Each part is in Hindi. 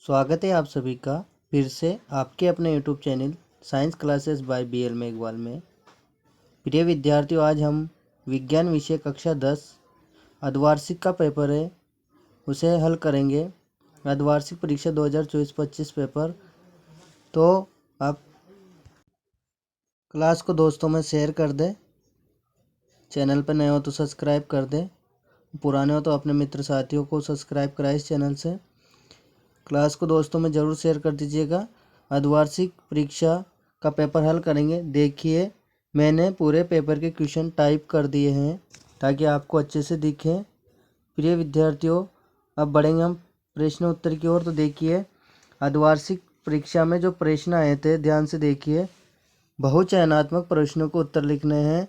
स्वागत है आप सभी का फिर से आपके अपने YouTube channel science classes bye BL Meghwal में। प्रिय विद्यार्थियों, आज हम विज्ञान विषय कक्षा 10 अर्धवार्षिक का पेपर है उसे हल करेंगे। अर्धवार्षिक परीक्षा 2024-25 पेपर। तो आप क्लास को दोस्तों में शेयर कर दें, चैनल पर नए हो तो सब्सक्राइब कर दें, पुराने हो तो अपने मित्र साथियों को सब्सक्राइब कराएं इस चैनल से। क्लास को दोस्तों में ज़रूर शेयर कर दीजिएगा। अर्धवार्षिक परीक्षा का पेपर हल करेंगे। देखिए, मैंने पूरे पेपर के क्वेश्चन टाइप कर दिए हैं ताकि आपको अच्छे से दिखे। प्रिय विद्यार्थियों, अब बढ़ेंगे हम प्रश्न उत्तर की ओर। तो देखिए, अर्धवार्षिक परीक्षा में जो प्रश्न आए थे ध्यान से देखिए। बहुचयनात्मक प्रश्नों को उत्तर लिखने हैं।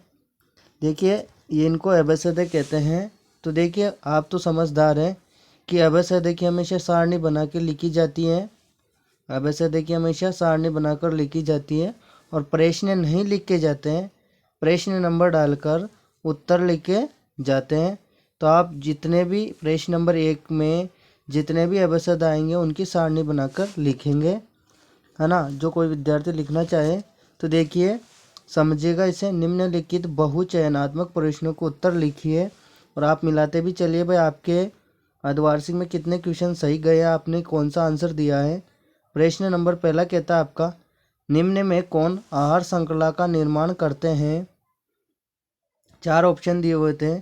देखिए, ये इनको एबेसिडे कहते हैं। तो देखिए, आप तो समझदार हैं कि एबेसिडे की हमेशा सारणी बना के लिखी जाती है। एबेसिडे की हमेशा सारणी बनाकर लिखी जाती है और प्रश्न नहीं लिख के जाते हैं, प्रश्न नंबर डालकर उत्तर लिखे जाते हैं। तो आप जितने भी प्रश्न नंबर 1 में जितने भी एबेसिडे आएंगे उनकी सारणी बनाकर लिखेंगे, है ना। जो कोई विद्यार्थी लिखना चाहे तो देखिए समझिएगा इसे। निम्नलिखित बहुचयनात्मक प्रश्नों को उत्तर लिखिए और आप मिलाते भी चलिए भाई आपके अर्धवार्षिक में कितने क्वेश्चन सही गए, आपने कौन सा आंसर दिया है। प्रश्न नंबर पहला कहता है आपका, निम्न में कौन आहार श्रृंखला का निर्माण करते हैं। 4 ऑप्शन दिए हुए थे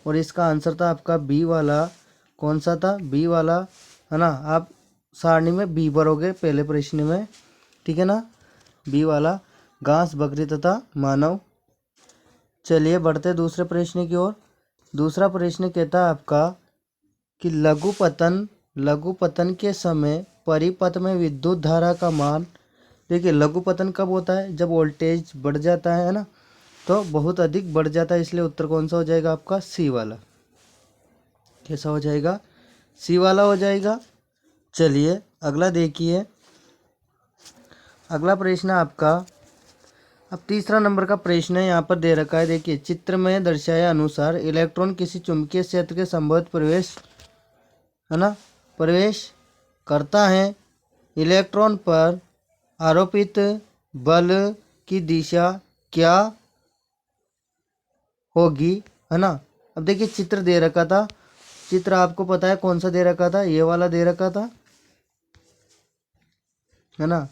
और इसका आंसर था आपका बी वाला। कौन सा था? बी वाला, है ना। आप सारणी में बी भरोगे पहले प्रश्न में, ठीक है ना। बी वाला, घास, बकरी तथा मानव। चलिए बढ़ते दूसरे प्रश्न की ओर। दूसरा प्रश्न कहता है आपका कि लघुपतन के समय परिपथ में विद्युत धारा का मान। देखिए, लघुपतन कब होता है? जब वोल्टेज बढ़ जाता है ना, तो बहुत अधिक बढ़ जाता है। इसलिए उत्तर कौन सा हो जाएगा आपका? सी वाला। कैसा हो जाएगा? सी वाला हो जाएगा। चलिए अगला देखिए। अगला प्रश्न आपका, अब तीसरा नंबर का प्रश्न है, यहाँ पर दे रखा है। देखिए, चित्र में दर्शाए अनुसार इलेक्ट्रॉन किसी चुंबकीय क्षेत्र के संभवत प्रवेश, है ना, प्रवेश करता है। इलेक्ट्रॉन पर आरोपित बल की दिशा क्या होगी, है ना। अब देखिए, चित्र दे रखा था। चित्र आपको पता है कौन सा दे रखा था? ये वाला दे रखा था, है ना।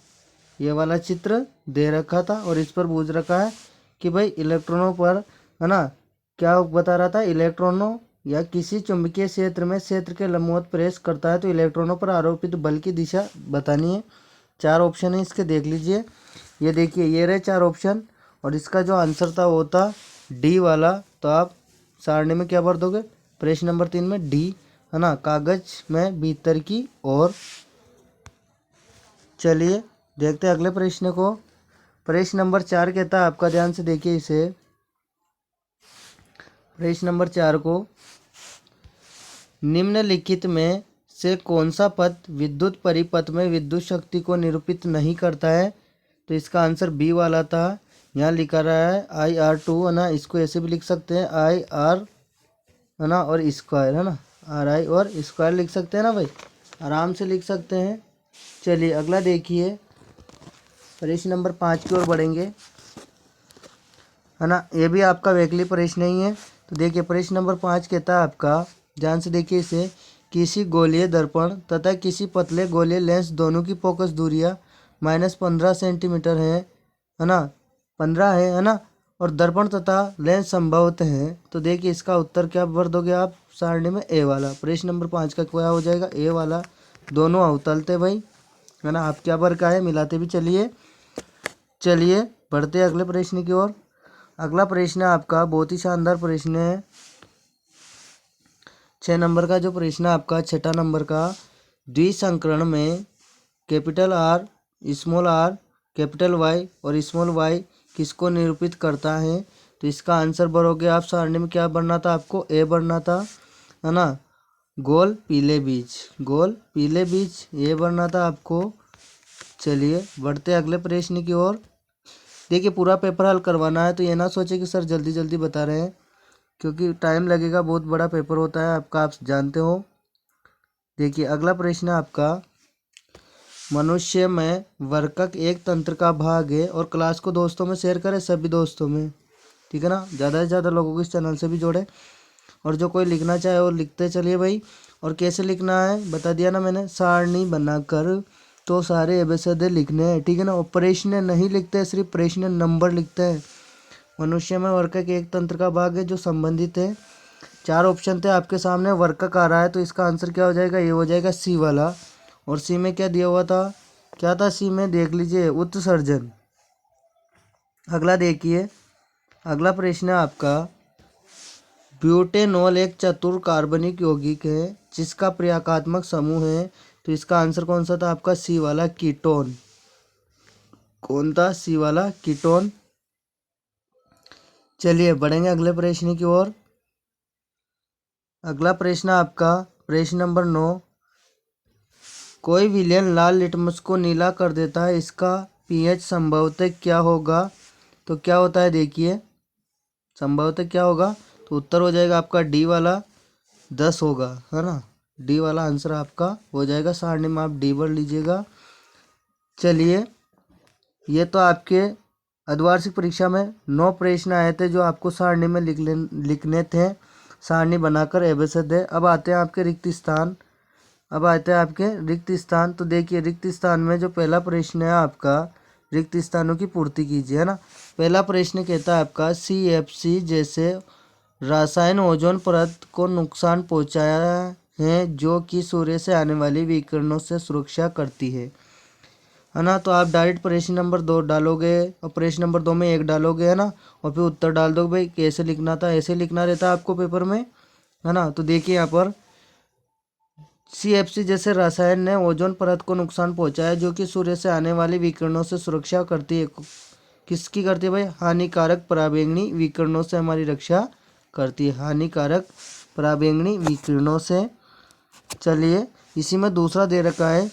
ये वाला चित्र दे रखा था और इस पर पूछ रखा है कि भाई इलेक्ट्रॉनों पर, है ना, क्या बता रहा था? इलेक्ट्रॉनों या किसी चुंबकीय क्षेत्र में क्षेत्र के लंबवत प्रेस करता है तो इलेक्ट्रॉनों पर आरोपित बल की दिशा बतानी है। 4 ऑप्शन है इसके, देख लीजिए। ये देखिए, ये रहे 4 ऑप्शन और इसका जो आंसर था वो था डी वाला। तो आप सारणी में क्या भर दोगे? प्रश्न नंबर 3 में डी, है ना, कागज में भीतर की ओर। चलिए देखते हैं अगले प्रश्न को। प्रश्न नंबर 4 कहता है आपका, ध्यान से देखिए इसे। प्रश्न नंबर 4 को, निम्नलिखित में से कौन सा पद विद्युत परिपथ में विद्युत शक्ति को निरूपित नहीं करता है। तो इसका आंसर बी वाला था। यहाँ लिखा रहा है IR2, है ना। इसको ऐसे भी लिख सकते हैं IR, है ना, और स्क्वायर, है ना, RI और स्क्वायर लिख सकते हैं ना भाई, आराम से लिख सकते हैं। चलिए अगला देखिए। प्रश्न नंबर 5 की ओर बढ़ेंगे, है ना। ये भी आपका वैकल्पिक प्रश्न नहीं है। तो देखिए, प्रश्न नंबर 5 कहता है आपका, ध्यान से देखिए इसे। किसी गोलीय दर्पण तथा किसी पतले गोलीय लेंस दोनों की फोकस दूरियां -15 सेंटीमीटर है ना, 15 है ना, और दर्पण तथा लेंस संभवत हैं। तो देखिए इसका उत्तर क्या भर दोगे आप सारणी में? ए वाला। प्रश्न नंबर 5 का क्या हो जाएगा? ए वाला। दोनों अवतल थे भाई, है ना। आप क्या भर का है, मिलाते भी चलिए। चलिए बढ़ते अगले प्रश्न की ओर। अगला प्रश्न आपका बहुत ही शानदार प्रश्न है। 6 नंबर का जो प्रश्न है आपका, 6ठा नंबर का, द्विसंकरण में capital R, small r, capital Y और स्मॉल y किसको निरूपित करता है। तो इसका आंसर भरोगे आप सारणी में। क्या भरना था आपको? ए भरना था, है ना। गोल पीले बीज, गोल पीले बीज, ये भरना था आपको। चलिए बढ़ते अगले प्रश्न की ओर। देखिए, पूरा पेपर हल करवाना है तो ये ना सोचे कि सर जल्दी जल्दी बता रहे हैं, क्योंकि टाइम लगेगा, बहुत बड़ा पेपर होता है आपका, आप जानते हो। देखिए अगला प्रश्न है आपका, मनुष्य में वर्कक एक तंत्र का भाग है। और क्लास को दोस्तों में शेयर करें, सभी दोस्तों में, ठीक है ना। ज़्यादा से ज़्यादा लोगों को इस चैनल से भी जोड़े। और जो कोई लिखना चाहे वो लिखते चलिए भाई। और कैसे लिखना है बता दिया ना मैंने, सारणी बनाकर तो सारे एबीसीडी लिखने हैं, ठीक है ना। और प्रश्न नहीं लिखते, सिर्फ प्रश्न नंबर लिखते हैं। मनुष्य में वर्कक एक तंत्र का भाग है जो संबंधित है। 4 ऑप्शन थे आपके सामने, वर्कक आ रहा है तो इसका आंसर क्या हो जाएगा, ये हो जाएगा सी वाला। और सी में क्या दिया हुआ था, क्या था सी में, देख लीजिए, उत्सर्जन। अगला देखिए, अगला प्रश्न है आपका, ब्यूटेनॉल एक चतुर कार्बनिक यौगिक है जिसका प्रक्रियात्मक समूह है। तो इसका आंसर कौन सा था आपका, सी वाला कीटोन। कौन था, सी वाला कीटोन। चलिए बढ़ेंगे अगले प्रश्न की ओर। अगला प्रश्न आपका प्रश्न नंबर 9, कोई विलेन लाल लिटमस को नीला कर देता है, इसका पीएच संभवतः क्या होगा। तो क्या होता है देखिए, संभवतः क्या होगा, तो उत्तर हो जाएगा आपका डी वाला 10 होगा, है ना। डी वाला आंसर आपका हो जाएगा, सारणी में आप डी भर लीजिएगा। चलिए, ये तो आपके अर्धवार्षिक परीक्षा में 9 प्रश्न आए थे जो आपको सारणी में लिखने थे, सारणी बनाकर एबीसीडी दे। अब आते हैं आपके रिक्त स्थान। अब आते हैं आपके रिक्त स्थान। तो देखिए, रिक्त स्थान में जो पहला प्रश्न है आपका, रिक्त स्थानों की पूर्ति कीजिए, है ना। पहला प्रश्न कहता है आपका, CFC जैसे रासायन ओजोन परत को नुकसान पहुंचाया है जो कि सूर्य से आने वाली विकिरणों से सुरक्षा करती है ना। तो आप डायरेक्ट प्रश्न नंबर 2 डालोगे और प्रश्न नंबर 2 में 1 डालोगे, है ना। और फिर उत्तर डाल दोगे। भाई कैसे लिखना था, ऐसे लिखना रहता है आपको पेपर में, है ना। तो देखिए यहाँ पर, CFC जैसे रसायन ने ओजोन परत को नुकसान पहुंचाया जो कि सूर्य से आने वाली विकिरणों से सुरक्षा करती है। किसकी करती है भाई, हानिकारक पराबैंगनी विकिरणों से हमारी रक्षा करती है, हानिकारक पराबैंगनी विकिरणों से। चलिए, इसी में दूसरा दे रखा है,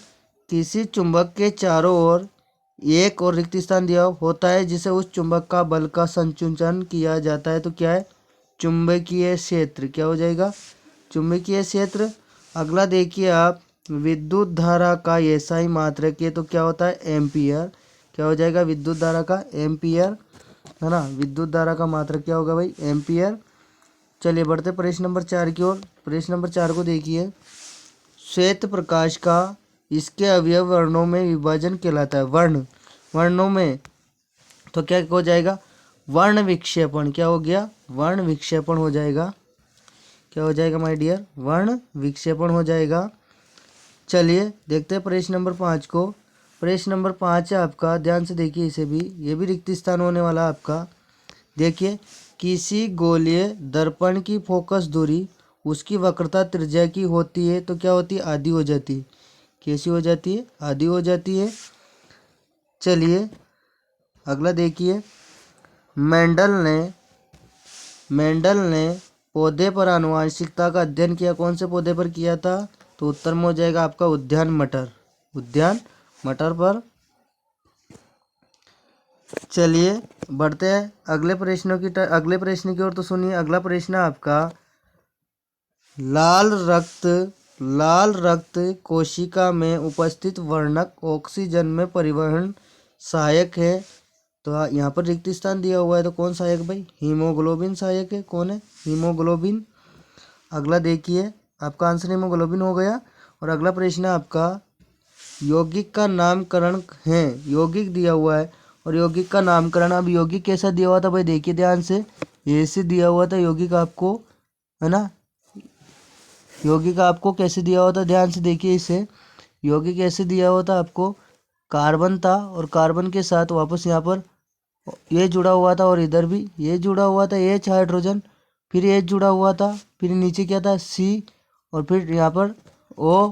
किसी चुंबक के चारों ओर एक और रिक्त स्थान दिया होता है जिसे उस चुंबक का बल का संचुंचन किया जाता है। तो क्या है, चुंबकीय क्षेत्र। क्या हो जाएगा, चुंबकीय क्षेत्र। अगला देखिए आप, विद्युत धारा का एसआई मात्रक है, तो क्या होता है, एम्पियर। क्या हो जाएगा, विद्युत धारा का एम्पियर, है ना। विद्युत धारा का मात्रक क्या होगा भाई, एम्पियर। चलिए बढ़ते प्रश्न नंबर 4 की ओर। प्रश्न नंबर 4 को देखिए, श्वेत प्रकाश का इसके अवयव वर्णों में विभाजन कहलाता है, वर्णों में। तो क्या हो जाएगा, वर्ण विक्षेपण। क्या हो गया, वर्ण विक्षेपण हो जाएगा। क्या हो जाएगा माय डियर, वर्ण विक्षेपण हो जाएगा। चलिए देखते हैं प्रश्न नंबर 5 को। प्रश्न नंबर 5 है आपका, ध्यान से देखिए इसे भी, ये भी रिक्त स्थान होने वाला आपका। देखिए, किसी गोलीय दर्पण की फोकस दूरी उसकी वक्रता त्रिज्या की होती है, तो क्या होती है, आधी हो जाती है। कैसी हो जाती है, आधी हो जाती है। चलिए अगला देखिए, मेंडल ने पौधे पर आनुवंशिकता का अध्ययन किया, कौन से पौधे पर किया था। तो उत्तर में हो जाएगा आपका उद्यान मटर पर। चलिए बढ़ते हैं अगले प्रश्न की ओर। तो सुनिए, अगला प्रश्न है आपका, लाल रक्त कोशिका में उपस्थित वर्णक ऑक्सीजन में परिवहन सहायक है। तो यहाँ पर रिक्त स्थान दिया हुआ है, तो कौन सहायक भाई, हीमोग्लोबिन सहायक है। कौन है, हीमोग्लोबिन। अगला देखिए, आपका आंसर हीमोग्लोबिन हो गया। और अगला प्रश्न है आपका, यौगिक का नामकरण है, यौगिक दिया हुआ है और यौगिक का नामकरण। अब यौगिक कैसा दिया हुआ था भाई, देखिए ध्यान से, ऐसे दिया हुआ था यौगिक आपको, है ना। यौगिक आपको कैसे दिया हुआ था, ध्यान से देखिए इसे। यौगिक कैसे दिया हुआ था आपको, कार्बन था और कार्बन के साथ वापस यहाँ पर ये जुड़ा हुआ था और इधर भी ये जुड़ा हुआ था, एच हाइड्रोजन, फिर एच जुड़ा हुआ था, फिर नीचे क्या था, सी, और फिर यहाँ पर ओ,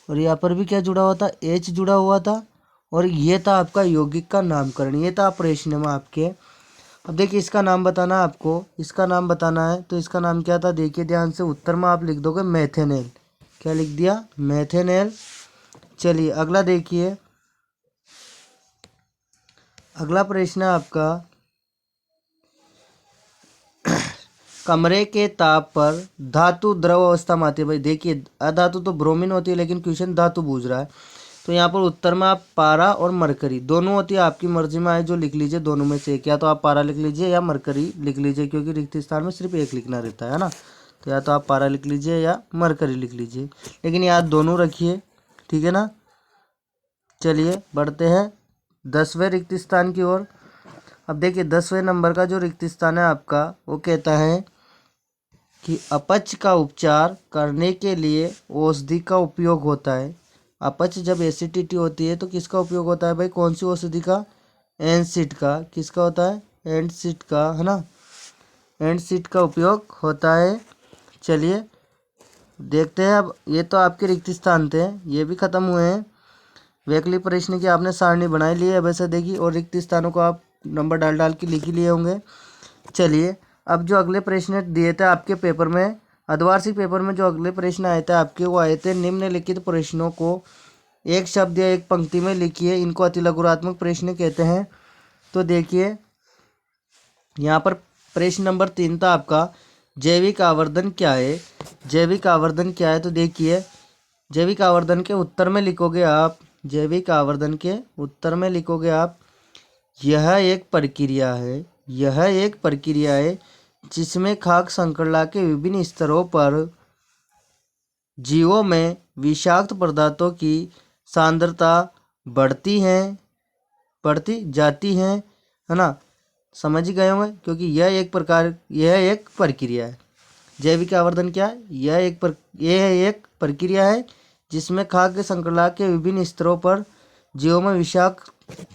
और यहाँ पर भी क्या जुड़ा हुआ था, एच जुड़ा हुआ था। और ये था आपका यौगिक का नामकरण, ये था प्रश्न में आपके। अब देखिए, इसका नाम बताना है आपको, इसका नाम बताना है। तो इसका नाम क्या था, देखिए ध्यान से, उत्तर में आप लिख दोगे मैथेनेल। क्या लिख दिया, मैथेनेल। चलिए अगला देखिए, अगला प्रश्न है आपका, कमरे के ताप पर धातु द्रव अवस्था में आती है। भाई देखिए, अधातु तो ब्रोमीन होती है, लेकिन क्वेश्चन धातु पूछ रहा है। तो यहाँ पर उत्तर में आप पारा और मरकरी दोनों होती है, आपकी मर्जी में आए जो लिख लीजिए, दोनों में से एक, या तो आप पारा लिख लीजिए या मरकरी लिख लीजिए, क्योंकि रिक्त स्थान में सिर्फ एक लिखना रहता है ना। तो या तो आप पारा लिख लीजिए या मरकरी लिख लीजिए, लेकिन याद दोनों रखिए, ठीक है ना। चलिए बढ़ते हैं 10वें रिक्त स्थान की ओर। अब देखिए 10वें नंबर का जो रिक्त स्थान है आपका, वो कहता है कि अपच का उपचार करने के लिए औषधि का उपयोग होता है। अपच जब एसिडिटी होती है तो किसका उपयोग होता है भाई, कौन सी औषधि का, एनसीड का। किसका होता है, एनसीड का, है ना, एनसीड का उपयोग होता है। चलिए देखते हैं। अब ये तो आपके रिक्त स्थान थे, ये भी खत्म हुए हैं। वैकल्पिक प्रश्न की आपने सारणी बनाई ली है वैसे देखिए, और रिक्त स्थानों को आप नंबर डाल डाल के लिख ही लिए होंगे। चलिए अब जो अगले प्रश्न दिए थे आपके पेपर में, अर्धवार्षिक पेपर में जो अगले प्रश्न आए थे आपके, वो आए थे निम्नलिखित प्रश्नों को एक शब्द या एक पंक्ति में लिखिए, इनको अतिलघुरात्मक प्रश्न कहते हैं। तो देखिए यहाँ पर प्रश्न नंबर 3 था आपका, जैविक आवर्धन क्या है। जैविक आवर्धन क्या है, तो देखिए जैविक आवर्धन के उत्तर में लिखोगे आप, जैविक आवर्धन के उत्तर में लिखोगे आप, यह एक प्रक्रिया है, यह एक प्रक्रिया है जिसमें खाद्य श्रृंखला के विभिन्न स्तरों पर जीवों में विषाक्त पदार्थों की सांद्रता बढ़ती जाती है ना। समझ गए होंगे, क्योंकि यह एक प्रक्रिया है। जैविक आवर्धन क्या है, यह एक प्रक्रिया है जिसमें खाद्य श्रृंखला के विभिन्न स्तरों पर जीवों में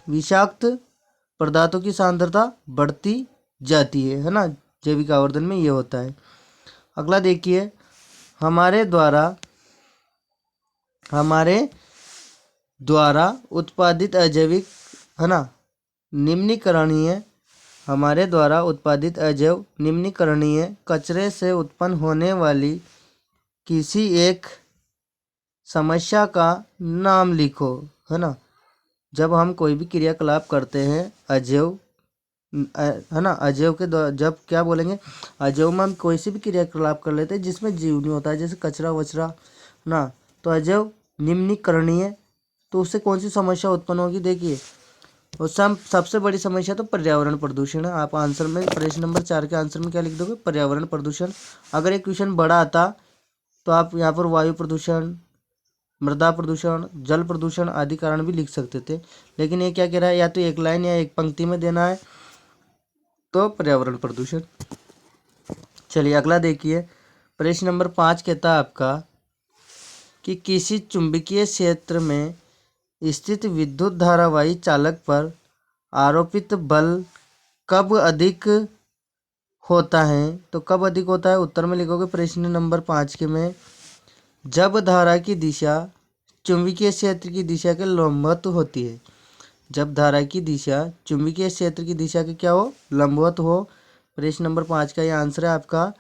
विषाक्त पदार्थों की सांद्रता बढ़ती जाती है ना। जैविक आवर्धन में ये होता है। अगला देखिए, हमारे द्वारा उत्पादित अजैविक, है ना, निम्नीकरणीय, हमारे द्वारा उत्पादित अजैव निम्नीकरणीय कचरे से उत्पन्न होने वाली किसी एक समस्या का नाम लिखो, है ना। जब हम कोई भी क्रियाकलाप करते हैं अजैव, है ना, अजैव के द्वारा जब क्या बोलेंगे, अजैव में हम कोई सी भी क्रियाकलाप कर लेते हैं जिसमें जीव नहीं होता है, जैसे कचरा वचरा ना, तो अजैव निम्नीकरणीय, तो उससे कौन सी समस्या उत्पन्न होगी। देखिए उससे हम सबसे बड़ी समस्या तो पर्यावरण प्रदूषण है। आप आंसर में प्रश्न नंबर 4 के आंसर में क्या लिख दोगे, पर्यावरण प्रदूषण। अगर एक क्वेश्चन बड़ा आता तो आप यहाँ पर वायु प्रदूषण, मृदा प्रदूषण, जल प्रदूषण आदि कारण भी लिख सकते थे, लेकिन ये क्या कह रहा है, या तो एक लाइन या एक पंक्ति में देना है, तो पर्यावरण प्रदूषण। चलिए अगला देखिए, प्रश्न नंबर 5 कहता है आपका कि किसी चुंबकीय क्षेत्र में स्थित विद्युत धारावाही चालक पर आरोपित बल कब अधिक होता है। तो कब अधिक होता है, उत्तर में लिखोगे प्रश्न नंबर 5 के में, जब धारा की दिशा चुंबकीय क्षेत्र की दिशा के लंबवत होती है। जब धारा की दिशा चुंबकीय क्षेत्र की दिशा के क्या हो, लंबवत हो। प्रश्न नंबर 5 का ये आंसर है आपका।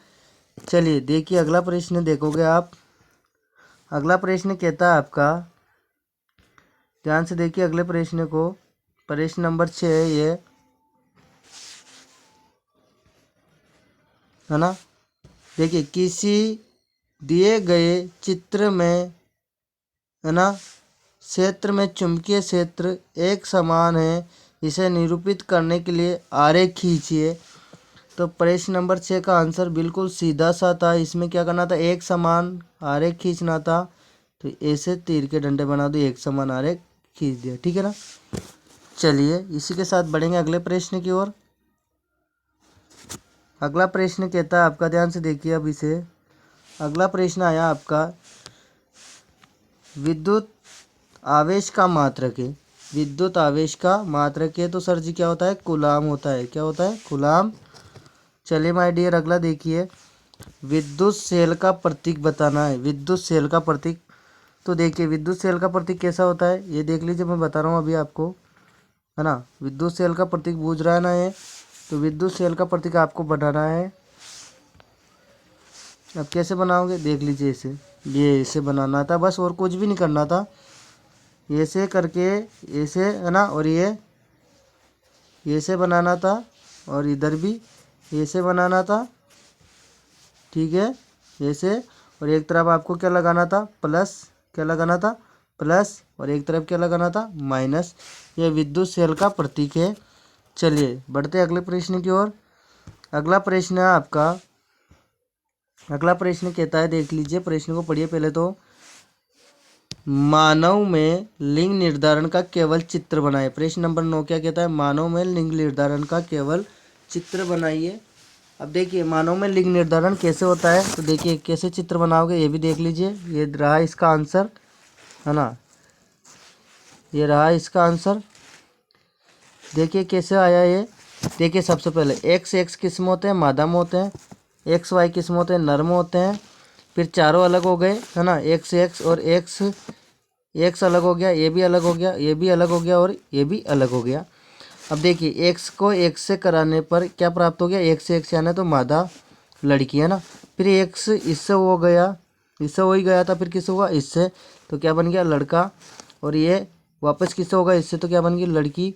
चलिए देखिए अगला प्रश्न देखोगे आप। अगला प्रश्न कहता है आपका, ध्यान से देखिए अगले प्रश्न को, प्रश्न नंबर 6 है ये, है ना। देखिए किसी दिए गए चित्र में, है ना, क्षेत्र में चुंबकीय क्षेत्र एक समान है, इसे निरूपित करने के लिए आरेख खींचिए। तो प्रश्न नंबर 6 का आंसर बिल्कुल सीधा सा था, इसमें क्या करना था, एक समान आरेख खींचना था। तो ऐसे तीर के डंडे बना दो, एक समान आरेख खींच दिया, ठीक है ना। चलिए इसी के साथ बढ़ेंगे अगले प्रश्न की ओर। अगला प्रश्न कहता है आपका, ध्यान से देखिए अब इसे, अगला प्रश्न आया आपका, विद्युत आवेश का मात्रक है। विद्युत आवेश का मात्रक है तो सर जी क्या होता है, कूलाम होता है। क्या होता है, कूलाम। चलिए माय डियर अगला देखिए, विद्युत सेल का प्रतीक बताना है। विद्युत सेल का प्रतीक, तो देखिए विद्युत सेल का प्रतीक कैसा होता है, ये देख लीजिए, मैं बता रहा हूँ अभी आपको, है ना। विद्युत सेल का प्रतीक बूझ रहा है ना ये, तो विद्युत सेल का प्रतीक आपको बनाना है। अब कैसे बनाओगे, देख लीजिए, ये ऐसे बनाना था बस, और कुछ भी नहीं करना था। ऐसे करके ऐसे, है ना, और ये ऐसे बनाना था, और इधर भी ऐसे बनाना था, ठीक है, ऐसे। और एक तरफ आपको क्या लगाना था, प्लस, क्या लगाना था, प्लस और एक तरफ क्या लगाना था माइनस। ये विद्युत शेल का प्रतीक है। चलिए बढ़ते अगले प्रश्न की ओर। अगला प्रश्न है आपका, अगला प्रश्न कहता है, देख लीजिए प्रश्न को पढ़िए पहले तो। मानव में लिंग निर्धारण का केवल चित्र बनाए। प्रश्न नंबर 9 क्या कहता है, मानव में लिंग निर्धारण का केवल चित्र बनाइए। अब देखिए मानव में लिंग निर्धारण कैसे होता है, तो देखिए कैसे चित्र बनाओगे ये भी देख लीजिए। ये रहा इसका आंसर, है ना, ये रहा इसका आंसर। देखिए कैसे आया ये। देखिए सबसे पहले एक्स एक्स किस्म होते हैं, माध्यम होते हैं, एक्स वाई किस्म होते हैं, नर्म होते हैं। फिर चारों अलग हो गए, है ना, एक्स एक्स और एक्स एक्स अलग हो गया, ये भी अलग हो गया, ये भी अलग हो गया और ये भी अलग हो गया। अब देखिए एक्स को एक्स से कराने पर क्या प्राप्त हो गया, एक्स से एक्स यानी तो मादा लड़की, है ना। फिर एक्स इससे हो गया, इससे हो ही गया था, फिर किससे हुआ, इससे, तो क्या बन गया लड़का। और ये वापस किससे होगा, इससे, तो क्या बन गई लड़की।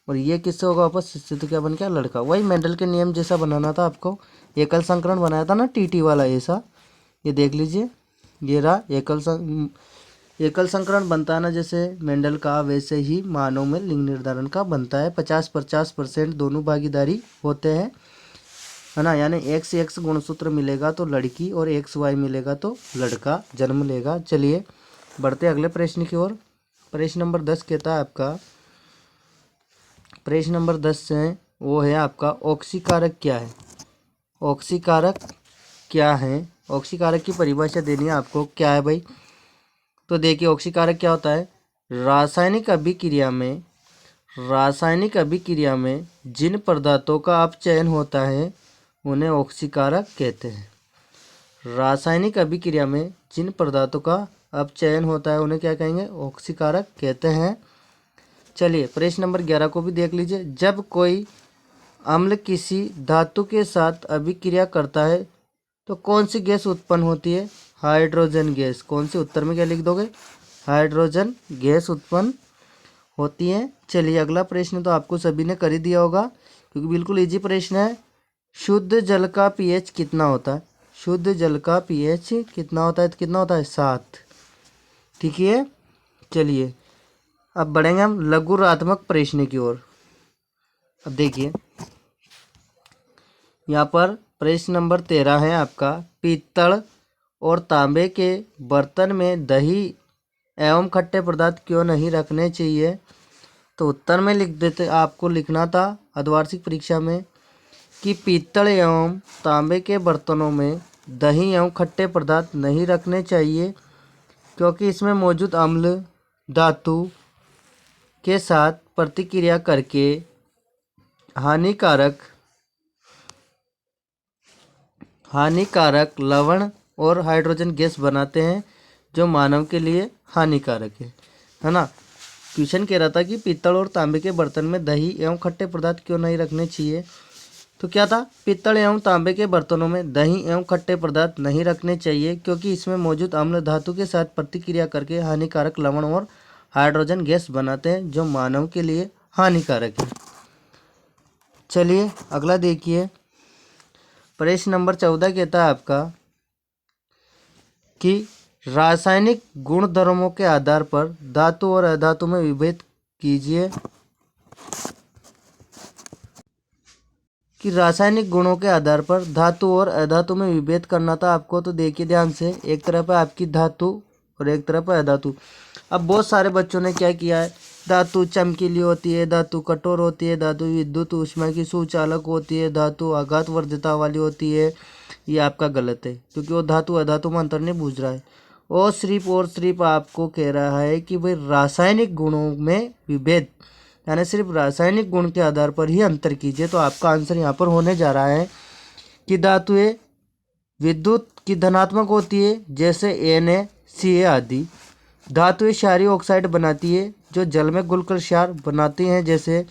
और ये किससे होगा वापस, इससे, तो क्या बन गया लड़का। वही मेंडल के नियम जैसा बनाना था आपको, एकल संकरण बनाया था ना टीटी वाला ऐसा। ये देख लीजिए, ये रहा एकल संकरण बनता है ना जैसे मेंडल का, वैसे ही मानव में लिंग निर्धारण का बनता है। 50-50% दोनों भागीदारी होते हैं, है ना। यानी एक्स एक्स गुणसूत्र मिलेगा तो लड़की और एक्स वाई मिलेगा तो लड़का जन्म लेगा। चलिए बढ़ते अगले प्रश्न की ओर। प्रश्न नंबर 10 कहता है आपका, प्रश्न नंबर 10 है वो है आपका, ऑक्सीकारक क्या है। ऑक्सीकारक क्या है, ऑक्सीकारक की परिभाषा देनी है आपको, क्या है भाई। तो देखिए ऑक्सीकारक क्या होता है, रासायनिक अभिक्रिया में जिन पदार्थों का अपचयन होता है उन्हें ऑक्सीकारक कहते हैं। रासायनिक अभिक्रिया में जिन पदार्थों का अपचयन होता है उन्हें क्या कहेंगे, ऑक्सीकारक कहते हैं। चलिए प्रश्न नंबर 11 को भी देख लीजिए। जब कोई अम्ल किसी धातु के साथ अभिक्रिया करता है तो कौन सी गैस उत्पन्न होती है, हाइड्रोजन गैस। कौन सी, उत्तर में क्या लिख दोगे, हाइड्रोजन गैस उत्पन्न होती है। चलिए अगला प्रश्न तो आपको सभी ने कर ही दिया होगा क्योंकि बिल्कुल इजी प्रश्न है। शुद्ध जल का पीएच कितना होता है, शुद्ध जल का पीएच कितना होता है, तो कितना होता है 7। ठीक है। चलिए अब बढ़ेंगे हम लघुरात्मक प्रश्न की ओर। अब देखिए यहाँ पर प्रश्न नंबर 13 है आपका, पीतल और तांबे के बर्तन में दही एवं खट्टे पदार्थ क्यों नहीं रखने चाहिए। तो उत्तर में लिख देते, आपको लिखना था अर्धवार्षिक परीक्षा में कि पीतल एवं तांबे के बर्तनों में दही एवं खट्टे पदार्थ नहीं रखने चाहिए क्योंकि इसमें मौजूद अम्ल धातु के साथ प्रतिक्रिया करके हानिकारक लवण और हाइड्रोजन गैस बनाते हैं जो मानव के लिए हानिकारक है ना। क्वेश्चन कह रहा था कि पीतल और तांबे के बर्तन में दही एवं खट्टे पदार्थ क्यों नहीं रखने चाहिए। तो क्या था, पीतल एवं तांबे के बर्तनों में दही एवं खट्टे पदार्थ नहीं रखने चाहिए क्योंकि इसमें मौजूद अम्ल धातु के साथ प्रतिक्रिया करके हानिकारक लवण और हाइड्रोजन गैस बनाते हैं जो मानव के लिए हानिकारक है। चलिए अगला देखिए, प्रश्न नंबर 14 कहता है आपका कि रासायनिक गुणधर्मों के आधार पर धातु और अधातु में विभेद कीजिए। कि रासायनिक गुणों के आधार पर धातु और अधातु में विभेद करना था आपको। तो देखिए ध्यान से, एक तरफ है आपकी धातु और एक तरफ है अधातु। अब बहुत सारे बच्चों ने क्या किया है, धातु चमकीली होती है, धातु कठोर होती है, धातु विद्युत ऊष्मा की सुचालक होती है, धातु आघात वर्धिता वाली होती है। ये आपका गलत है क्योंकि वो धातु अधातु में अंतर नहीं बूझ रहा है। और सिर्फ आपको कह रहा है कि भाई रासायनिक गुणों में विभेद, यानी सिर्फ रासायनिक गुण के आधार पर ही अंतर कीजिए। तो आपका आंसर यहाँ पर होने जा रहा है कि धातुएं विद्युत की धनात्मक होती है जैसे Na आदि। धातुएं क्षारीय ऑक्साइड बनाती है जो जल में घुलकर क्षार बनाती हैं जैसे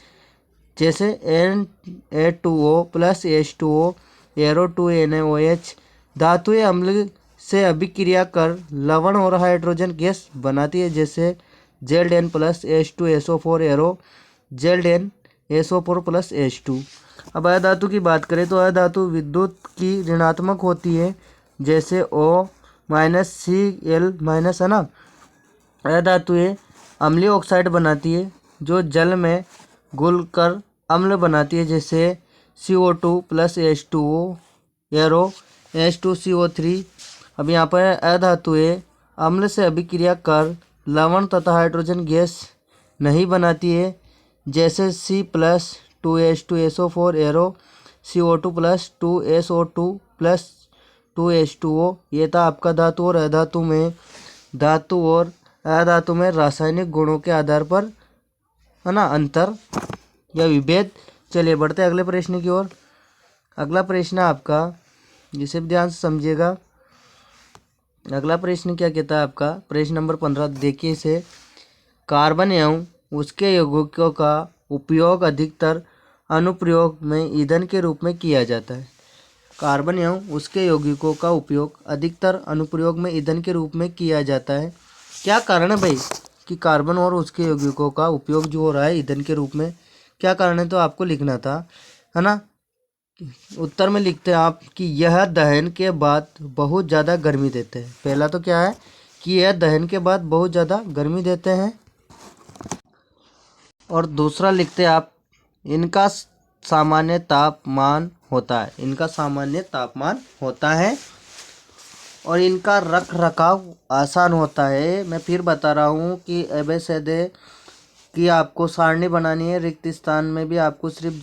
Na2O प्लस H2O Aro2NaOH। धातुएं अम्ल से अभिक्रिया कर लवण और हाइड्रोजन गैस बनाती है जैसे Zn plus H2SO4 arrow ZnSO4 plus H2। अब अधातु की बात करें तो अधातु विद्युत की ऋणात्मक होती है जैसे O माइनस Cl माइनस, है ना। अधातुएं अम्लीय ऑक्साइड बनाती है जो जल में घुलकर अम्ल बनाती है, जैसे CO2 plus H2O, arrow H2CO3। अब यहाँ पर अधातुएं अम्ल से अभिक्रिया कर लवण तथा हाइड्रोजन गैस नहीं बनाती है, जैसे C+2H2SO4, arrow CO2 plus 2SO2 plus 2H2O। ये था आपका धातु और अधातु में। धातु और अधातु में रासायनिक गुणों के आधार पर है ना अंतर या विभेद। चलिए बढ़ते हैं अगले प्रश्न की ओर। अगला प्रश्न आपका, जिसे भी ध्यान से समझिएगा। अगला प्रश्न क्या कहता है आपका, प्रश्न नंबर 15 देखिए इसे। कार्बन एवं उसके यौगिकों का उपयोग अधिकतर अनुप्रयोग में ईंधन के रूप में किया जाता है। कार्बन एवं उसके यौगिकों का उपयोग अधिकतर अनुप्रयोग में ईंधन के रूप में किया जाता है। क्या कारण है भाई कि कार्बन और उसके यौगिकों का उपयोग जो हो रहा है ईंधन के रूप में, क्या कारण है तो आपको लिखना था, है ना। उत्तर में लिखते हैं आप कि यह दहन के बाद बहुत ज़्यादा गर्मी देते हैं। पहला तो क्या है कि यह दहन के बाद बहुत ज़्यादा गर्मी देते हैं, और दूसरा लिखते हैं आप इनका सामान्य तापमान होता है। इनका सामान्य तापमान होता है और इनका रख रखाव आसान होता है। मैं फिर बता रहा हूँ कि एबेसेदे की आपको सारणी बनानी है। रिक्त स्थान में भी आपको सिर्फ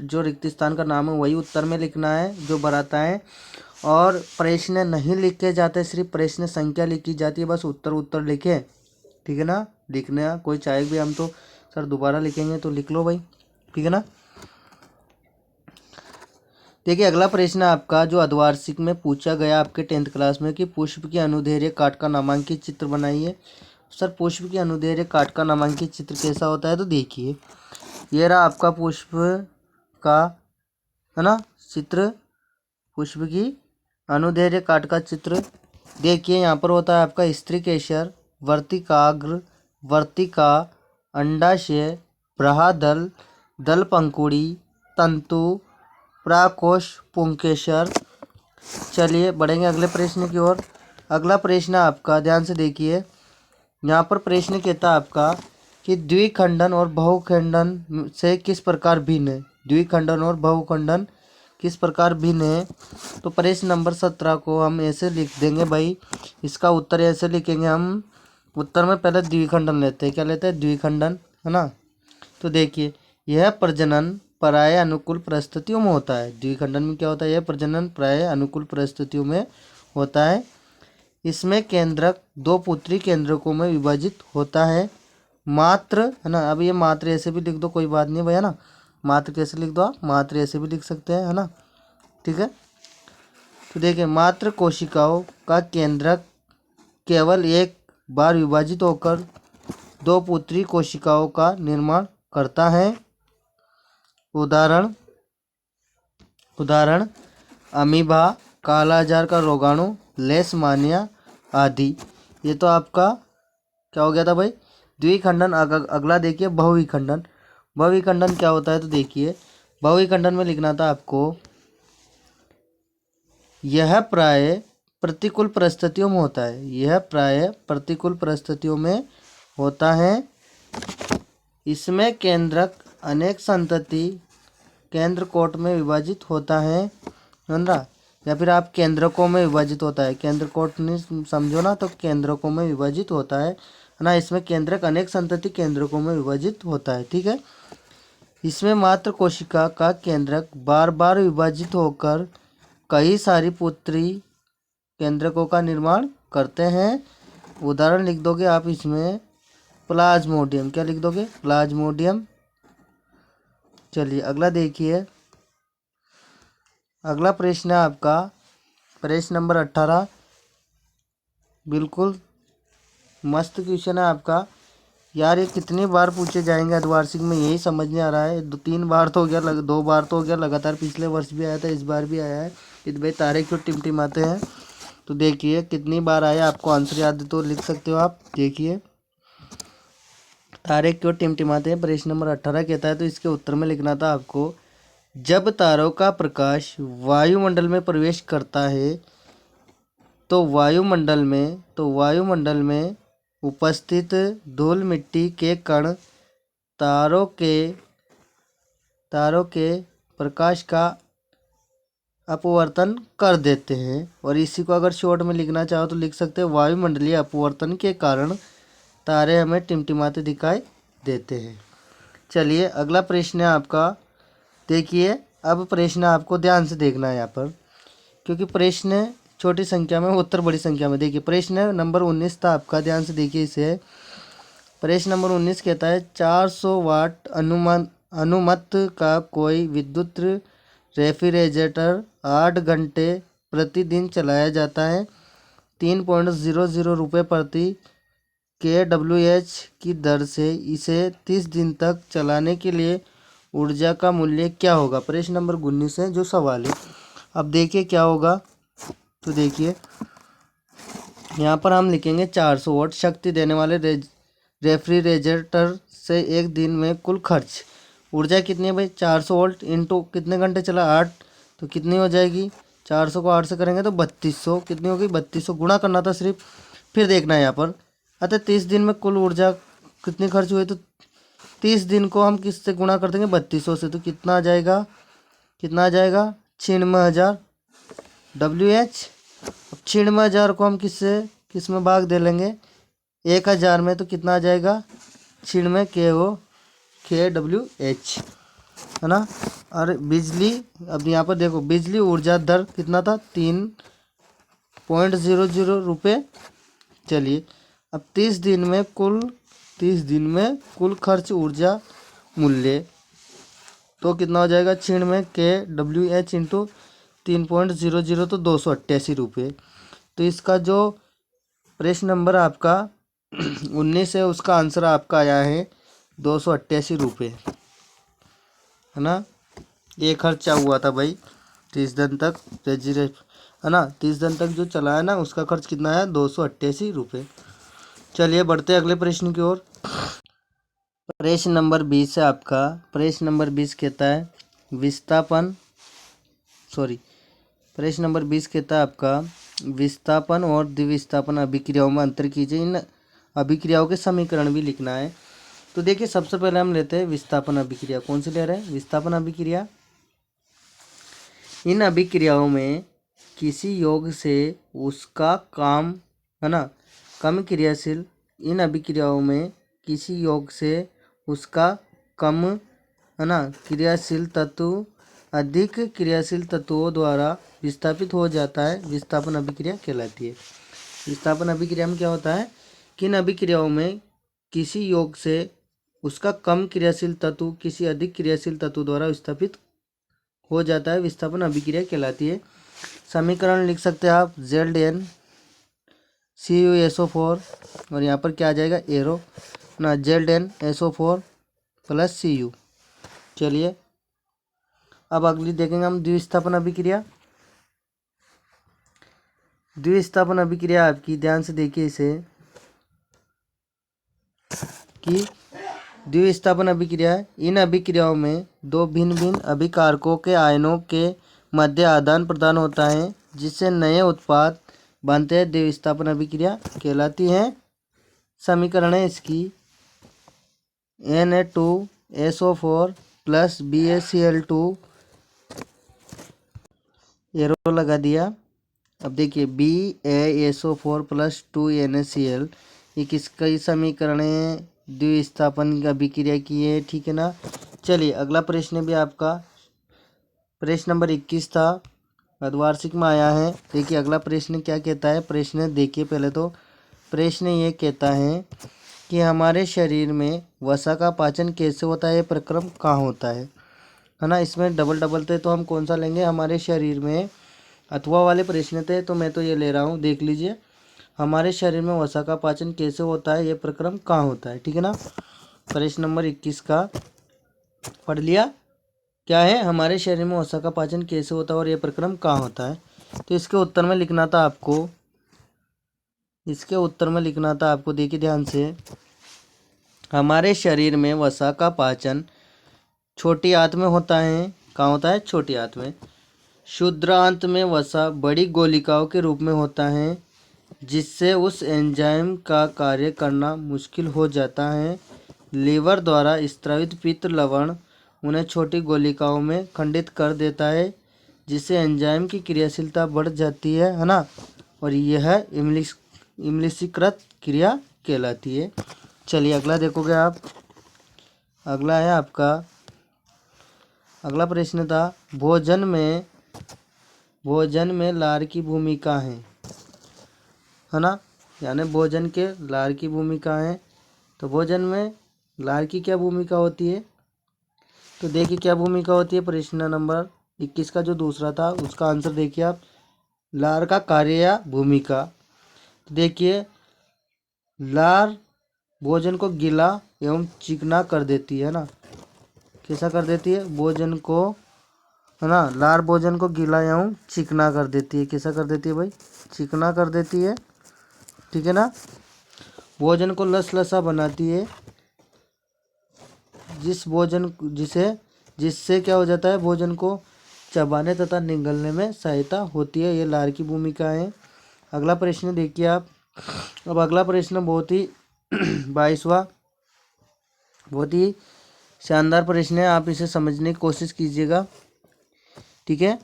जो रिक्त स्थान का नाम है वही उत्तर में लिखना है जो भराता है, और प्रश्न नहीं लिखे जाते, सिर्फ प्रश्न संख्या लिखी जाती है। बस उत्तर उत्तर लिखे, ठीक है ना। लिखना कोई चाहे भी, हम तो सर दोबारा लिखेंगे तो लिख लो भाई, ठीक है ना। देखिए अगला प्रश्न आपका जो अर्धवार्षिक में पूछा गया आपके 10th क्लास में कि पुष्प की अनुदैर्ध्य काट का नामांकित चित्र बनाइए। सर पुष्प की अनुदैर्ध्य काट का नामांकित चित्र कैसा होता है, तो देखिए ये रहा आपका पुष्प का, है ना, चित्र। पुष्प की अनुदैर्ध्य काट का चित्र देखिए यहाँ पर होता है आपका स्त्री केसर, वर्तिकाग्र, वर्तिका, अंडाशय, बृहदल, दल पंखुड़ी, तंतु, प्राकोष, पुंकेसर। चलिए बढ़ेंगे अगले प्रश्न की ओर। अगला प्रश्न आपका ध्यान से देखिए। यहाँ पर प्रश्न कहता है आपका कि द्विखंडन और बहुखंडन से किस प्रकार भिन्न है। द्विखंडन और बहुखंडन किस प्रकार भिन्न है, तो प्रश्न नंबर 17 को हम ऐसे लिख देंगे भाई। इसका उत्तर ऐसे लिखेंगे हम। उत्तर में पहले द्विखंडन लेते हैं। क्या लेते हैं, द्विखंडन, है ना। तो देखिए यह प्रजनन प्राय अनुकूल परिस्थितियों में होता है। द्विखंडन में क्या होता है, यह प्रजनन प्राय अनुकूल परिस्थितियों में होता है। इसमें केंद्रक दो पुत्री केंद्रकों में विभाजित होता है। मात्र, है ना। अब ये मात्र ऐसे भी लिख दो, कोई बात नहीं भाई, है ना। मात्र कैसे लिख दो आप, मात्र ऐसे भी लिख सकते हैं, है ना, ठीक है। तो देखिए मात्र कोशिकाओं का केंद्रक केवल एक बार विभाजित होकर दो पुत्री कोशिकाओं का निर्माण करता है। उदाहरण अमीबा, कालाजार का रोगाणु, लेशमानिया आदि। ये तो आपका क्या हो गया था भाई, द्विखंडन। अगला देखिए बहुविखंडन। बहुविखंडन क्या होता है, तो देखिए बहुविखंडन में लिखना था आपको यह प्राय प्रतिकूल परिस्थितियों में होता है। यह प्राय प्रतिकूल परिस्थितियों में होता है। इसमें केंद्रक अनेक संतति केंद्र कोट में विभाजित होता है, समझा, या फिर आप केंद्रकों में विभाजित होता है। केंद्र कोट नहीं समझो ना, तो केंद्रकों में विभाजित होता है ना। इसमें केंद्रक अनेक संतति केंद्रकों में विभाजित होता है, ठीक है। इसमें मात्र कोशिका का केंद्रक बार बार विभाजित होकर कई सारी पुत्री केंद्रकों का निर्माण करते हैं। उदाहरण लिख दोगे आप इसमें प्लाज्मोडियम। क्या लिख दोगे, प्लाज्मोडियम। चलिए अगला देखिए। अगला प्रश्न है आपका प्रश्न नंबर 18। बिल्कुल मस्त क्वेश्चन है आपका। यार ये कितनी बार पूछे जाएंगे अर्धवार्षिक में, यही समझ नहीं आ रहा है। 3 बार तो हो गया, 2 बार तो हो गया लगातार। पिछले वर्ष भी आया था, इस बार भी आया है। कि भाई तारे क्यों टिमटिमाते हैं। तो देखिए कितनी बार आया, आपको आंसर याद है तो लिख सकते हो आप। देखिए तारे क्यों टिमटिमाते हैं, प्रश्न नंबर 18 कहता है। तो इसके उत्तर में लिखना था आपको जब तारों का प्रकाश वायुमंडल में प्रवेश करता है तो वायुमंडल में उपस्थित धूल मिट्टी के कण तारों के प्रकाश का अपवर्तन कर देते हैं। और इसी को अगर शॉर्ट में लिखना चाहो तो लिख सकते हैं वायुमंडलीय अपवर्तन के कारण तारे हमें टिमटिमाते दिखाई देते हैं। चलिए अगला प्रश्न है आपका, देखिए अब प्रश्न आपको ध्यान से देखना है यहाँ पर, क्योंकि प्रश्न छोटी संख्या में उत्तर बड़ी संख्या में। देखिए प्रश्न नंबर 19 था आपका, ध्यान से देखिए इसे। प्रश्न नंबर 19 कहता है 400 वाट अनुमत का कोई विद्युत रेफ्रिजरेटर 8 घंटे प्रतिदिन चलाया जाता है। 3.00 रुपये प्रति kWh की दर से इसे 30 दिन तक चलाने के लिए ऊर्जा का मूल्य क्या होगा। प्रश्न नंबर 19 है जो सवाल है। अब देखिए क्या होगा, तो देखिए यहाँ पर हम लिखेंगे 400 वाट शक्ति देने वाले रेफ्रिजरेटर से एक दिन में कुल खर्च ऊर्जा कितनी है भाई, 400 वोल्ट इंटू कितने घंटे चला 8, तो कितनी हो जाएगी, 400 को 8 से करेंगे तो 3200, कितनी होगी 3200, गुणा करना था सिर्फ, फिर देखना है यहाँ पर। अतः 30 दिन में कुल ऊर्जा कितनी खर्च हुई, तो 30 दिन को हम किससे गुणा कर देंगे 3200 से, तो कितना आ जाएगा 96,000 WH। अब 96,000 को हम किस में भाग दे लेंगे 1000 में, तो कितना आ जाएगा 96 kWh, है ना। और बिजली, अब यहाँ पर देखो बिजली ऊर्जा दर कितना था 3.00 रुपये। चलिए अब 30 दिन में कुल खर्च ऊर्जा मूल्य तो कितना हो जाएगा 96 kWh इंटू 3.00 तो 288 रुपये। तो इसका जो प्रश्न नंबर आपका 19 है उसका आंसर आपका आया है 288 रुपये, है ना। ये खर्चा हुआ था भाई 30 दिन तक है ना, 30 दिन तक जो चलाया ना उसका खर्च कितना आया 288 रुपये। चलिए बढ़ते अगले प्रश्न की ओर। प्रश्न नंबर 20 है आपका। प्रश्न नंबर 20 कहता है प्रश्न नंबर 20 कहता है आपका विस्थापन और द्विविस्थापन अभिक्रियाओं में अंतर कीजिए। इन अभिक्रियाओं के समीकरण भी लिखना है। तो देखिए सबसे पहले हम लेते हैं विस्थापन अभिक्रिया। कौन सी ले रहे हैं, विस्थापन अभिक्रिया। इन अभिक्रियाओं में किसी योग से उसका काम, है ना, कम क्रियाशील, इन अभिक्रियाओं में किसी योग से उसका कम, है ना, क्रियाशील तत्व अधिक क्रियाशील तत्वों द्वारा विस्थापित हो जाता है, विस्थापन अभिक्रिया कहलाती है। विस्थापन अभिक्रिया में क्या होता है कि इन अभिक्रियाओं में किसी योग से उसका कम क्रियाशील तत्व किसी अधिक क्रियाशील तत्व द्वारा विस्थापित हो जाता है, विस्थापन अभिक्रिया कहलाती है। समीकरण लिख सकते हैं आप ZnCuSO4 और यहाँ पर क्या आ जाएगा एरो ना, ZnSO4 + Cu। चलिए अब अगली देखेंगे हम द्विविस्थापन अभिक्रिया। द्विविस्थापन अभिक्रिया आपकी, ध्यान से देखिए इसे, कि द्विविस्थापन अभिक्रिया है। इन अभिक्रियाओं में दो भिन्न भिन्न अभिकारकों के आयनों के मध्य आदान प्रदान होता है जिससे नए उत्पाद बनते हैं, द्विविस्थापन अभिक्रिया कहलाती है। समीकरण है इसकी Na2SO4 + BaCl2, एरो लगा दिया। अब देखिए BaSO4 + 2NaCl, ये किसका समीकरण है, द्विविस्थापन अभिक्रिया की है, ठीक है ना। चलिए अगला प्रश्न भी आपका प्रश्न नंबर 21 था, अर्धवार्षिक में आया है। देखिए अगला प्रश्न क्या कहता है। प्रश्न देखिए पहले तो, प्रश्न ये कहता है कि हमारे शरीर में वसा का पाचन कैसे होता है, प्रक्रम कहाँ होता है ना। इसमें डबल थे तो हम कौन सा लेंगे, हमारे शरीर में अथवा वाले प्रश्न थे तो मैं तो ये ले रहा हूँ। देख लीजिए हमारे शरीर में वसा का पाचन कैसे होता है, ये प्रक्रम कहाँ होता है, ठीक है ना। प्रश्न नंबर 21 का पढ़ लिया, क्या है, हमारे शरीर में वसा का पाचन कैसे होता है और ये प्रक्रम कहाँ होता है। तो इसके उत्तर में लिखना था आपको, देखिए ध्यान से, हमारे शरीर में वसा का पाचन छोटी आंत में होता है। कहाँ होता है, छोटी आंत में। क्षुद्रांत में वसा बड़ी गोलिकाओं के रूप में होता है। जिससे उस एंजाइम का कार्य करना मुश्किल हो जाता है। लीवर द्वारा स्रावित पित्त लवण उन्हें छोटी गोलिकाओं में खंडित कर देता है, जिससे एंजाइम की क्रियाशीलता बढ़ जाती है ना, और यह इमलीकृत क्रिया कहलाती है। चलिए अगला देखोगे आप। अगला है आपका, अगला प्रश्न था भोजन में लार की भूमिका है ना, यानी भोजन के लार की भूमिका है। तो भोजन में लार की क्या भूमिका होती है, तो देखिए क्या भूमिका होती है। प्रश्न नंबर 21 का जो दूसरा था उसका आंसर देखिए आप, लार का कार्य या भूमिका। तो देखिए लार भोजन को गीला एवं चिकना कर देती है ना, कैसा कर देती है भोजन को, है ना, लार भोजन को गीला एवं चिकना कर देती है। कैसा कर देती है भाई, चिकना कर देती है, ठीक है ना। भोजन को लसलसा बनाती है, जिससे क्या हो जाता है, भोजन को चबाने तथा निगलने में सहायता होती है। ये लार की भूमिका है। अगला प्रश्न देखिए आप। अब अगला प्रश्न बहुत ही 22वां बहुत ही शानदार प्रश्न है, आप इसे समझने की कोशिश कीजिएगा, ठीक है।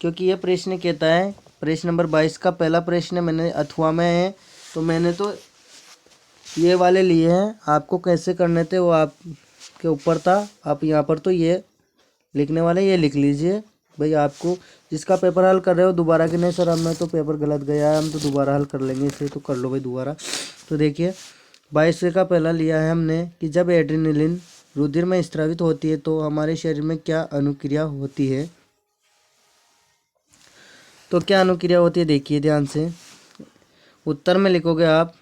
क्योंकि यह प्रश्न कहता है, प्रश्न नंबर 22 का पहला प्रश्न मैंने अथवा में है, तो मैंने तो ये वाले लिए हैं, आपको कैसे करने थे वो आपके ऊपर था। आप यहाँ पर तो ये लिखने वाले ये लिख लीजिए भाई। आपको जिसका पेपर हल कर रहे हो दोबारा कि नहीं सर हमें तो पेपर गलत गया है, हम तो दोबारा हल कर लेंगे, इसे तो कर लो भाई दोबारा। तो देखिए 22 का पहला लिया है हमने कि जब एड्रेनलिन रुधिर में स्रावित होती है तो हमारे शरीर में क्या अनुक्रिया होती है। तो क्या अनुक्रिया होती है देखिए ध्यान से, उत्तर में लिखोगे आप,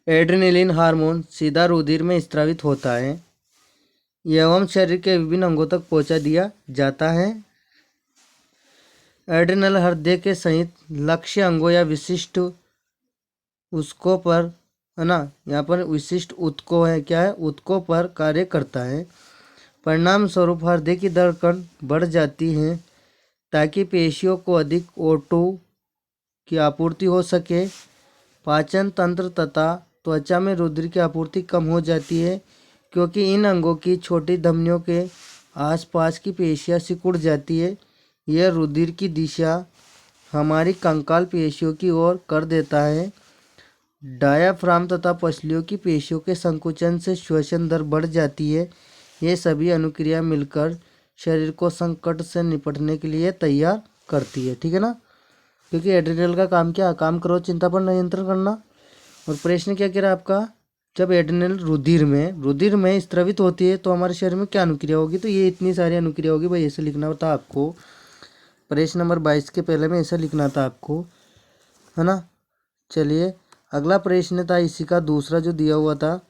एड्रेनलिन हार्मोन सीधा रुधिर में स्रावित होता है एवं शरीर के विभिन्न अंगों तक पहुंचा दिया जाता है। एड्रेनल हृदय के सहित लक्ष्य अंगों या विशिष्ट ऊतकों पर, है ना, यहाँ पर विशिष्ट ऊतकों है, क्या है, ऊतकों पर कार्य करता है। परिणाम स्वरूप हृदय की धड़कन बढ़ जाती है ताकि पेशियों को अधिक O2 की आपूर्ति हो सके। पाचन तंत्र तथा त्वचा में रुधिर की आपूर्ति कम हो जाती है क्योंकि इन अंगों की छोटी धमनियों के आसपास की पेशियां सिकुड़ जाती है। यह रुधिर की दिशा हमारी कंकाल पेशियों की ओर कर देता है। डायाफ्राम तथा पसलियों की पेशियों के संकुचन से श्वसन दर बढ़ जाती है। ये सभी अनुक्रिया मिलकर शरीर को संकट से निपटने के लिए तैयार करती है, ठीक है ना। क्योंकि एड्रेनल का काम क्या, काम करो चिंता पर नियंत्रण करना। और प्रश्न क्या कह रहा है आपका, जब एड्रेनल रुधिर में स्रावित होती है तो हमारे शरीर में क्या अनुक्रिया होगी, तो ये इतनी सारी अनुक्रिया होगी भाई, ऐसे लिखना था आपको। प्रश्न नंबर 22 के पहले में ऐसा लिखना था आपको, है ना। चलिए अगला प्रश्न था इसी का दूसरा जो दिया हुआ था,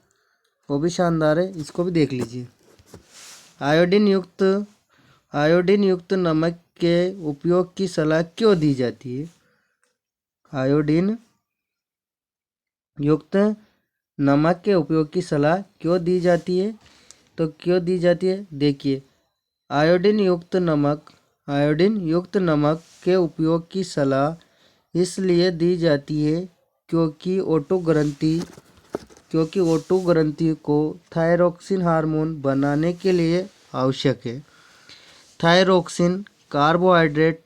वो भी शानदार है, इसको भी देख लीजिए। आयोडीन युक्त नमक के उपयोग की सलाह क्यों दी जाती है। आयोडीन युक्त नमक के उपयोग की सलाह क्यों दी जाती है, तो क्यों दी जाती है देखिए, आयोडीन युक्त नमक के उपयोग की सलाह इसलिए दी जाती है क्योंकि ओटो ग्रंथि को थायरोक्सिन हार्मोन बनाने के लिए आवश्यक है। थायरोक्सिन कार्बोहाइड्रेट,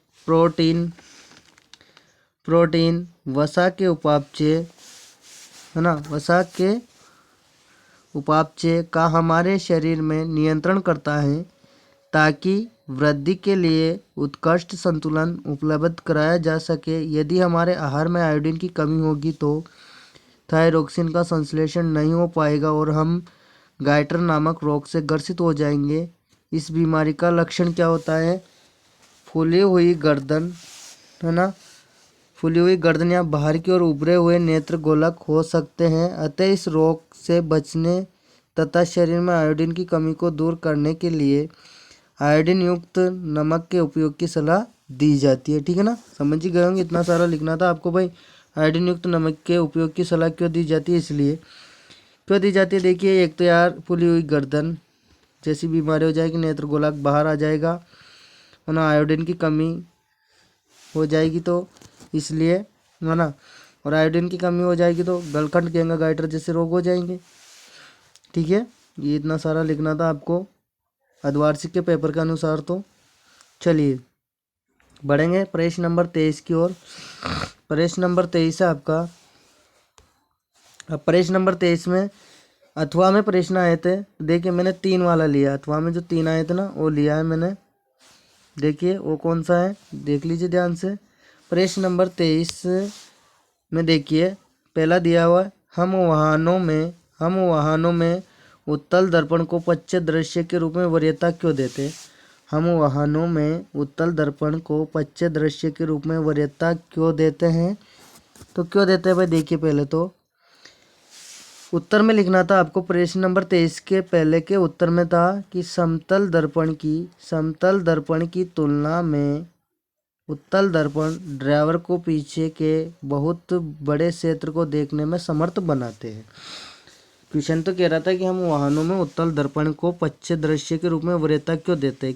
प्रोटीन, वसा के उपापचय, है ना, वसा के उपापचय का हमारे शरीर में नियंत्रण करता है ताकि वृद्धि के लिए उत्कृष्ट संतुलन उपलब्ध कराया जा सके। यदि हमारे आहार में आयोडीन की कमी होगी तो थायरोक्सिन का संश्लेषण नहीं हो पाएगा और हम गाइटर नामक रोग से ग्रसित हो जाएंगे। इस बीमारी का लक्षण क्या होता है, फूली हुई गर्दन, है ना, फूली हुई गर्दन या बाहर की ओर उभरे हुए नेत्र गोलक हो सकते हैं। अतः इस रोग से बचने तथा शरीर में आयोडीन की कमी को दूर करने के लिए आयोडीन युक्त नमक के उपयोग की सलाह दी जाती है, ठीक है ना। समझ ही गए होंगे, इतना सारा लिखना था आपको भाई। आयोडीन युक्त नमक के उपयोग की सलाह क्यों दी जाती है, इसलिए क्यों दी जाती है देखिए, एक तो यार फूली हुई गर्दन जैसी बीमारी हो जाएगी, नेत्र गोलक बाहर आ जाएगा, है ना, आयोडीन की कमी हो जाएगी, तो इसलिए है ना। और आयोडीन की कमी हो जाएगी तो गलखंड गैंगा गाइटर जैसे रोग हो जाएंगे। ठीक है, ये इतना सारा लिखना था आपको अर्धवार्षिक के पेपर के अनुसार। तो चलिए बढ़ेंगे प्रश्न नंबर 23 की ओर। प्रश्न नंबर 23 है आपका। अब प्रश्न नंबर 23 में अथवा में प्रश्न आए थे। देखिए मैंने 3 वाला लिया, अथवा में जो 3 आए थे ना वो लिया है मैंने। देखिए वो कौन सा है, देख लीजिए ध्यान से। प्रश्न नंबर 23 में देखिए पहला दिया हुआ है, हम वाहनों में उत्तल दर्पण को पश्च दृश्य के रूप में वरीयता क्यों देते। हम वाहनों में उत्तल दर्पण को पश्च दृश्य के रूप में वरीयता क्यों देते हैं। तो क्यों देते हैं भाई, देखिए पहले तो उत्तर में लिखना था आपको। प्रश्न नंबर 23 के पहले के उत्तर में था कि समतल दर्पण की तुलना में उत्तल दर्पण ड्राइवर को पीछे के बहुत बड़े क्षेत्र को देखने में समर्थ बनाते हैं। क्वेश्चन तो कह रहा था कि हम वाहनों में उत्तल दर्पण को पश्च दृश्य के रूप में वरीयता क्यों देते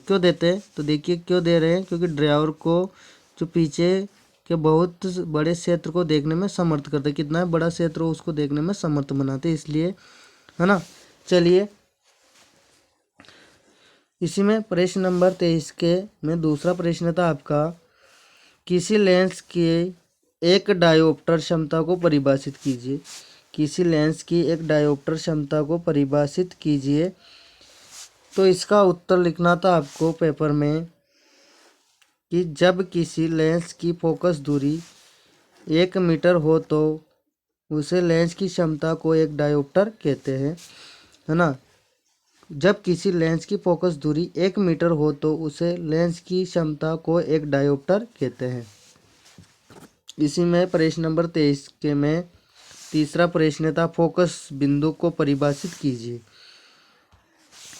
हैं। तो देखिए क्यों दे रहे हैं, क्योंकि ड्राइवर को जो पीछे के बहुत बड़े क्षेत्र को देखने में समर्थ करते, कितना बड़ा क्षेत्र हो उसको देखने में समर्थ बनाते, इसलिए, है ना। चलिए इसी में प्रश्न नंबर 23 के में दूसरा प्रश्न था आपका, किसी लेंस की एक डायोप्टर क्षमता को परिभाषित कीजिए। किसी लेंस की एक डायोप्टर क्षमता को परिभाषित कीजिए। तो इसका उत्तर लिखना था आपको पेपर में कि जब किसी लेंस की फोकस दूरी 1 मीटर हो तो उसे लेंस की क्षमता को एक डायोप्टर कहते हैं, है ना। जब किसी लेंस की फोकस दूरी 1 मीटर हो तो उसे लेंस की क्षमता को एक डायोप्टर कहते हैं। इसी में प्रश्न नंबर 23 के में तीसरा प्रश्न था, फोकस बिंदु को परिभाषित कीजिए।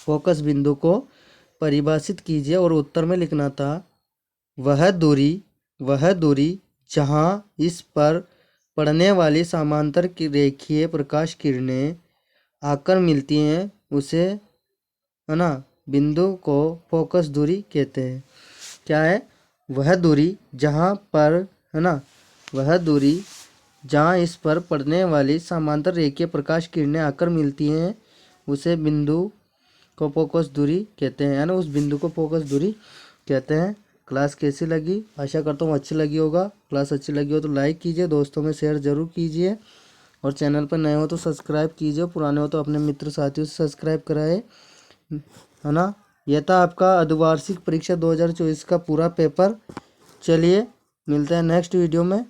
फोकस बिंदु को परिभाषित कीजिए और उत्तर में लिखना था, वह दूरी जहां इस पर पड़ने वाली समांतर की रेखीय प्रकाश किरणें आकर मिलती हैं उसे, है ना, बिंदु को फोकस दूरी कहते हैं। क्या है, वह दूरी जहां पर, है ना, वह दूरी जहां इस पर पड़ने वाली समांतर रेखीय प्रकाश किरणें आकर मिलती हैं उसे बिंदु को फोकस दूरी कहते हैं, यानी उस बिंदु को फोकस दूरी कहते हैं। क्लास कैसी लगी, आशा करता हूँ अच्छी लगी होगा। क्लास अच्छी लगी हो तो लाइक कीजिए, दोस्तों में शेयर जरूर कीजिए, और चैनल पर नए हो तो सब्सक्राइब कीजिए, पुराने हो तो अपने मित्र साथियों से सब्सक्राइब कराए, है ना। यह था आपका अर्धवार्षिक परीक्षा 2024 का पूरा पेपर। चलिए मिलते हैं नेक्स्ट वीडियो में।